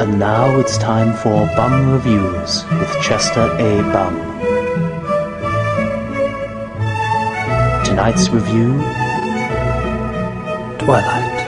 And now it's time for Bum Reviews with Chester A. Bum. Tonight's review, Twilight.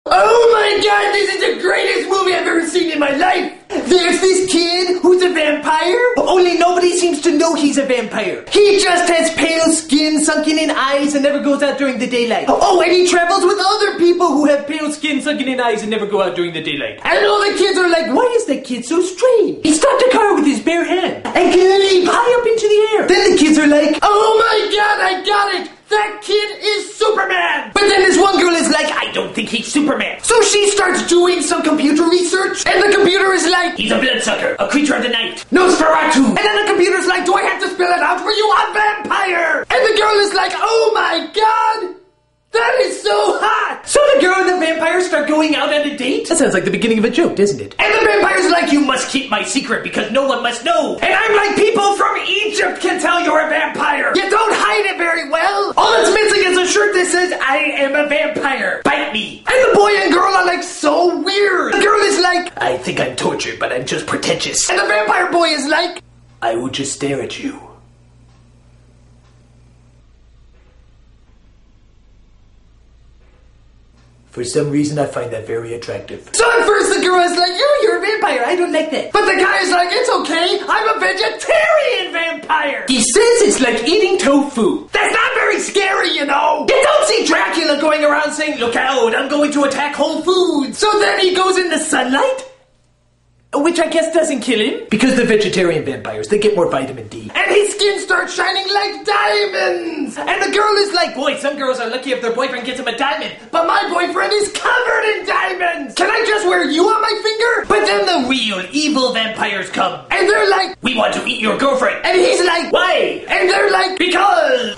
Oh my god, this is the greatest movie I've ever seen in my life! There's this kid who's a vampire, only nobody seems to know he's a vampire. He just has pale skin, sunken in eyes, and never goes out during the daylight. Oh, and he travels with other people who have pale skin, sunken in eyes, and never go out during the daylight. And all the kids are like, why is that kid so strange? He stopped a car with his bare hand and can leap high up into the air. Then the kids are like, oh my god, I got it! That kid is Superman! But then this one girl is like, I don't think he's Superman. So she starts doing some computer research, and the computer is like, he's a bloodsucker, a creature of the night, Nosferatu. And then the computer's like, do I have to spell it out for you? A vampire! And the girl is like, oh my god! That is so hot! So the girl and the vampire start going out on a date? That sounds like the beginning of a joke, doesn't it? And the vampire's like, you must keep my secret because no one must know. And I'm like, people from Egypt can tell you're a vampire. You don't hide it very well. All that's missing is a shirt that says, I am a vampire. Bite me. And the boy and girl are like so weird. The girl is like, I think I'm tortured, but I'm just pretentious. And the vampire boy is like, I will just stare at you. For some reason, I find that very attractive. So at first the girl is like, oh, you're a vampire, I don't like that. But the guy is like, it's okay, I'm a vegetarian vampire. He says it's like eating tofu. That's not very scary, you know. You don't see Dracula going around saying, look out, I'm going to attack Whole Foods. So then he goes in the sunlight, which I guess doesn't kill him, because they're vegetarian vampires, they get more vitamin D. And his skin starts shining like diamonds! And the girl is like, boy, some girls are lucky if their boyfriend gets them a diamond, but my boyfriend is covered in diamonds! Can I just wear you on my finger? But then the real evil vampires come, and they're like, we want to eat your girlfriend. And he's like, why? And they're like, because!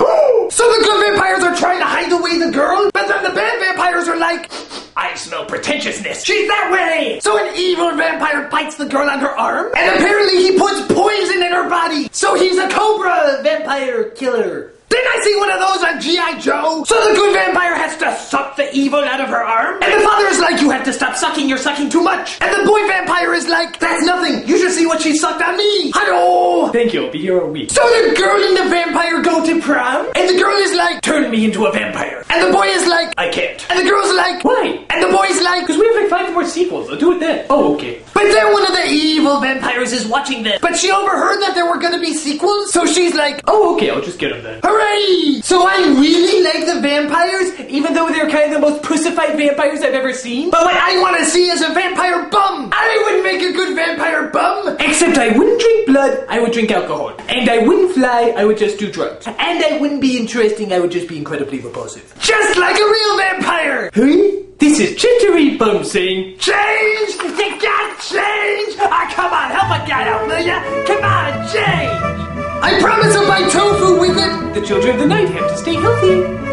So the good vampires are trying to hide away the girl, but then the bad vampires are like, I smell pretentiousness. She's that way! So an evil vampire bites the girl on her arm, and apparently he puts poison in her body. So he's a cobra vampire killer. Didn't I see one of those on G.I. Joe? So the good vampire has to suck the evil out of her arm, and the father is like, you have to stop sucking, you're sucking too much. And the boy vampire is like, that's nothing, you should see what she sucked on me. Hello! Thank you, I'll be here a week. So the girl and the vampire go to prom, and the girl is like, turn me into a vampire. And the boy is like, I can't. And the girl's like, why? And the boy's like, because we have like 5 more sequels, I'll do it then. Oh, okay. But then one of the evil vampires is watching this, but she overheard that there were gonna be sequels, so she's like, oh, okay, I'll just get them then. hooray! So I really like the vampires, even though they're kind of the most pussified vampires I've ever seen. But what I want to see is a vampire bum. I would make a good vampire bum. Except I wouldn't drink blood, I would drink alcohol. And I wouldn't fly, I would just do drugs. And I wouldn't be interesting, I would just be incredibly repulsive. Just like a real vampire! Huh? This is Chittery Bum saying, change! You got change! Ah, come on, help a guy out, will ya? Come on, change! I promise I'll buy tofu with it! the children of the night have to stay healthy.